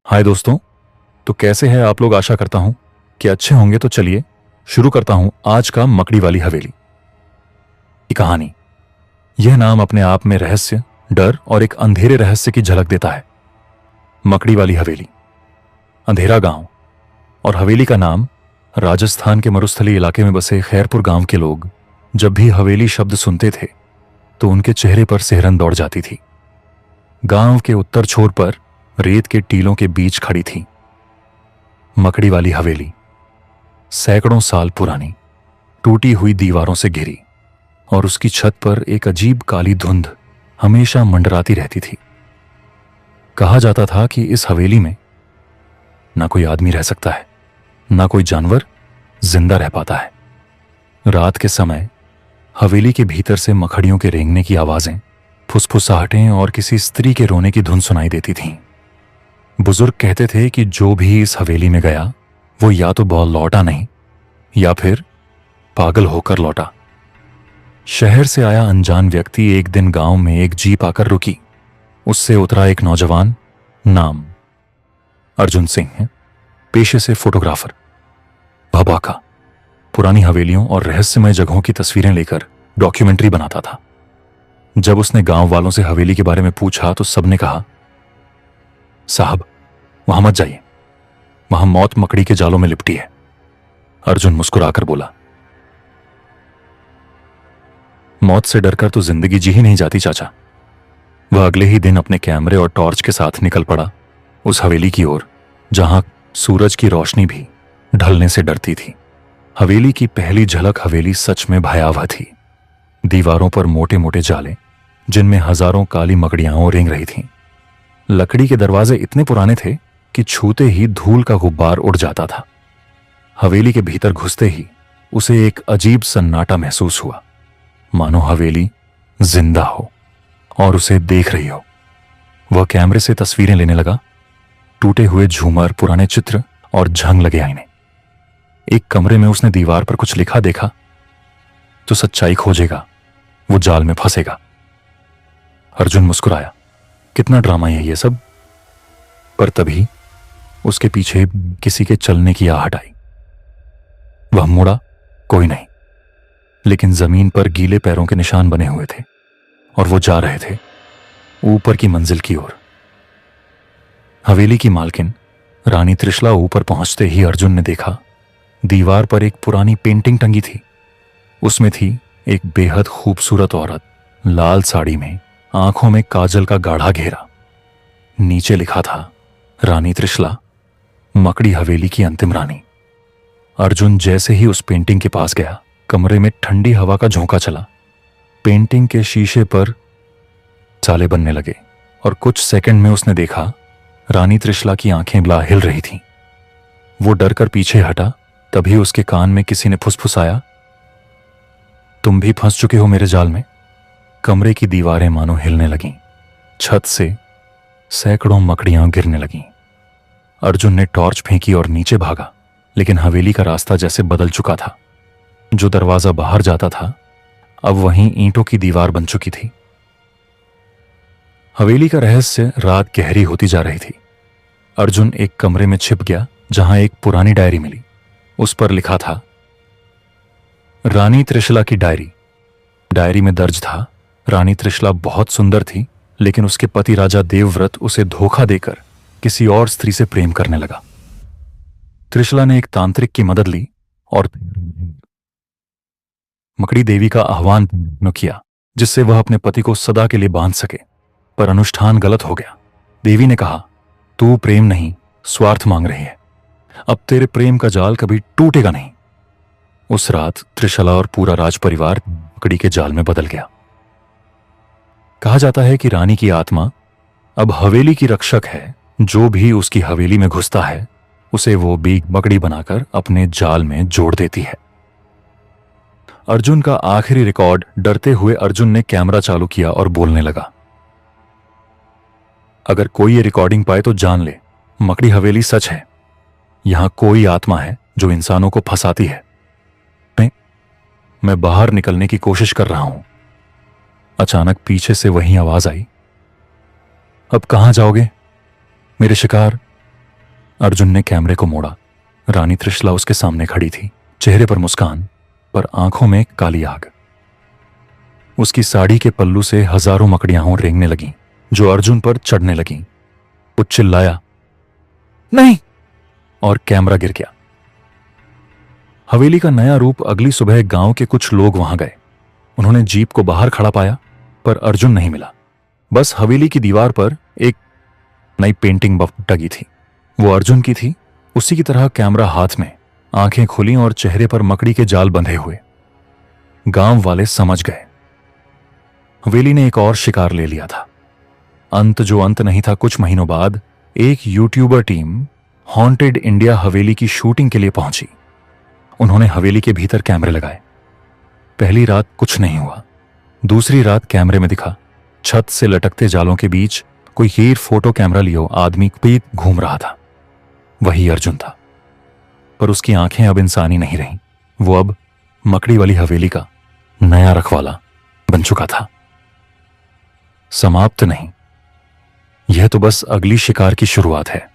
हाय दोस्तों। तो कैसे हैं आप लोग? आशा करता हूं कि अच्छे होंगे। तो चलिए शुरू करता हूं आज का मकड़ी वाली हवेली की कहानी। यह नाम अपने आप में रहस्य, डर और एक अंधेरे रहस्य की झलक देता है। मकड़ी वाली हवेली, अंधेरा गांव। और हवेली का नाम राजस्थान के मरुस्थलीय इलाके में बसे खैरपुर गांव के लोग जब भी हवेली शब्द सुनते थे तो उनके चेहरे पर सिहरन दौड़ जाती थी। गांव के उत्तर छोर पर रेत के टीलों के बीच खड़ी थी मकड़ी वाली हवेली, सैकड़ों साल पुरानी, टूटी हुई दीवारों से घिरी, और उसकी छत पर एक अजीब काली धुंध हमेशा मंडराती रहती थी। कहा जाता था कि इस हवेली में ना कोई आदमी रह सकता है, ना कोई जानवर जिंदा रह पाता है। रात के समय हवेली के भीतर से मकड़ियों के रेंगने की आवाजें, फुसफुसाहटें और किसी स्त्री के रोने की धुन सुनाई देती थीं। बुजुर्ग कहते थे कि जो भी इस हवेली में गया वो या तो बहुत लौटा नहीं या फिर पागल होकर लौटा। शहर से आया अनजान व्यक्ति एक दिन गांव में एक जीप आकर रुकी। उससे उतरा एक नौजवान, नाम अर्जुन सिंह है, पेशे से फोटोग्राफर। भबाका पुरानी हवेलियों और रहस्यमय जगहों की तस्वीरें लेकर डॉक्यूमेंट्री बनाता था। जब उसने गांव वालों से हवेली के बारे में पूछा तो सबने कहा, साहब वहां मत जाइए, वहां मौत मकड़ी के जालों में लिपटी है। अर्जुन मुस्कुराकर बोला, मौत से डरकर तो जिंदगी जी ही नहीं जाती चाचा। वह अगले ही दिन अपने कैमरे और टॉर्च के साथ निकल पड़ा उस हवेली की ओर जहां सूरज की रोशनी भी ढलने से डरती थी। हवेली की पहली झलक हवेली सच में भयावह थी। दीवारों पर मोटे मोटे जाले जिनमें हजारों काली मकड़ियां रेंग रही थीं। लकड़ी के दरवाजे इतने पुराने थे कि छूते ही धूल का गुब्बार उड़ जाता था। हवेली के भीतर घुसते ही उसे एक अजीब सन्नाटा महसूस हुआ, मानो हवेली जिंदा हो और उसे देख रही हो। वह कैमरे से तस्वीरें लेने लगा। टूटे हुए झूमर, पुराने चित्र और झंग लगे आईने। एक कमरे में उसने दीवार पर कुछ लिखा देखा, तो सच्चाई खोजेगा वो जाल में फंसेगा। अर्जुन मुस्कुराया, कितना ड्रामा है ये सब। पर तभी उसके पीछे किसी के चलने की आहट आई। वह मुड़ा, कोई नहीं, लेकिन जमीन पर गीले पैरों के निशान बने हुए थे और वो जा रहे थे ऊपर की मंजिल की ओर। हवेली की मालकिन रानी त्रिशला ऊपर पहुंचते ही अर्जुन ने देखा दीवार पर एक पुरानी पेंटिंग टंगी थी। उसमें थी एक बेहद खूबसूरत औरत, लाल साड़ी में, आंखों में काजल का गाढ़ा घेरा। नीचे लिखा था, रानी त्रिशला, मकड़ी हवेली की अंतिम रानी। अर्जुन जैसे ही उस पेंटिंग के पास गया, कमरे में ठंडी हवा का झोंका चला। पेंटिंग के शीशे पर चाले बनने लगे और कुछ सेकंड में उसने देखा रानी त्रिशला की आंखें बिला हिल रही थीं। वो डरकर पीछे हटा। तभी उसके कान में किसी ने फुसफुसाया, तुम भी फंस चुके हो मेरे जाल में। कमरे की दीवारें मानो हिलने लगीं। छत से सैकड़ों मकड़ियां गिरने लगीं। अर्जुन ने टॉर्च फेंकी और नीचे भागा, लेकिन हवेली का रास्ता जैसे बदल चुका था। जो दरवाजा बाहर जाता था अब वहीं ईंटों की दीवार बन चुकी थी। हवेली का रहस्य रात गहरी होती जा रही थी। अर्जुन एक कमरे में छिप गया जहां एक पुरानी डायरी मिली। उस पर लिखा था, रानी त्रिशला की डायरी। डायरी में दर्ज था, रानी त्रिशला बहुत सुंदर थी, लेकिन उसके पति राजा देवव्रत उसे धोखा देकर किसी और स्त्री से प्रेम करने लगा। त्रिशला ने एक तांत्रिक की मदद ली और मकड़ी देवी का आह्वान किया, जिससे वह अपने पति को सदा के लिए बांध सके। पर अनुष्ठान गलत हो गया। देवी ने कहा, तू प्रेम नहीं, स्वार्थ मांग रही है। अब तेरे प्रेम का जाल कभी टूटेगा नहीं। उस रात त्रिशला और पूरा राज परिवार मकड़ी के जाल में बदल गया। कहा जाता है कि रानी की आत्मा अब हवेली की रक्षक है। जो भी उसकी हवेली में घुसता है उसे वो भी मकड़ी बनाकर अपने जाल में जोड़ देती है। अर्जुन का आखिरी रिकॉर्ड। डरते हुए अर्जुन ने कैमरा चालू किया और बोलने लगा, अगर कोई ये रिकॉर्डिंग पाए तो जान ले, मकड़ी हवेली सच है। यहां कोई आत्मा है जो इंसानों को फंसाती है। मैं बाहर निकलने की कोशिश कर रहा हूं। अचानक पीछे से वही आवाज आई, अब कहां जाओगे मेरे शिकार? अर्जुन ने कैमरे को मोड़ा। रानी त्रिशला उसके सामने खड़ी थी, चेहरे पर मुस्कान, पर आंखों में काली आग। उसकी साड़ी के पल्लू से हजारों मकड़ियां रेंगने लगीं, जो अर्जुन पर चढ़ने लगीं। वो चिल्लाया, नहीं, और कैमरा गिर गया। हवेली का नया रूप अगली सुबह गांव के कुछ लोग वहां गए। उन्होंने जीप को बाहर खड़ा पाया, पर अर्जुन नहीं मिला। बस हवेली की दीवार पर एक नई पेंटिंग टंगी थी। वो अर्जुन की थी, उसी की तरह कैमरा हाथ में, आंखें खुली और चेहरे पर मकड़ी के जाल बंधे हुए। गांव वाले समझ गए, हवेली ने एक और शिकार ले लिया था। अंत जो अंत नहीं था, कुछ महीनों बाद एक यूट्यूबर टीम हॉन्टेड इंडिया हवेली की शूटिंग के लिए पहुंची। उन्होंने हवेली के भीतर कैमरे लगाए। पहली रात कुछ नहीं हुआ। दूसरी रात कैमरे में दिखा, छत से लटकते जालों के बीच कोई हीर फोटो कैमरा लियो आदमी पीत घूम रहा था। वही अर्जुन था, पर उसकी आंखें अब इंसानी नहीं रहीं। वो अब मकड़ी वाली हवेली का नया रखवाला बन चुका था। समाप्त नहीं, यह तो बस अगली शिकार की शुरुआत है।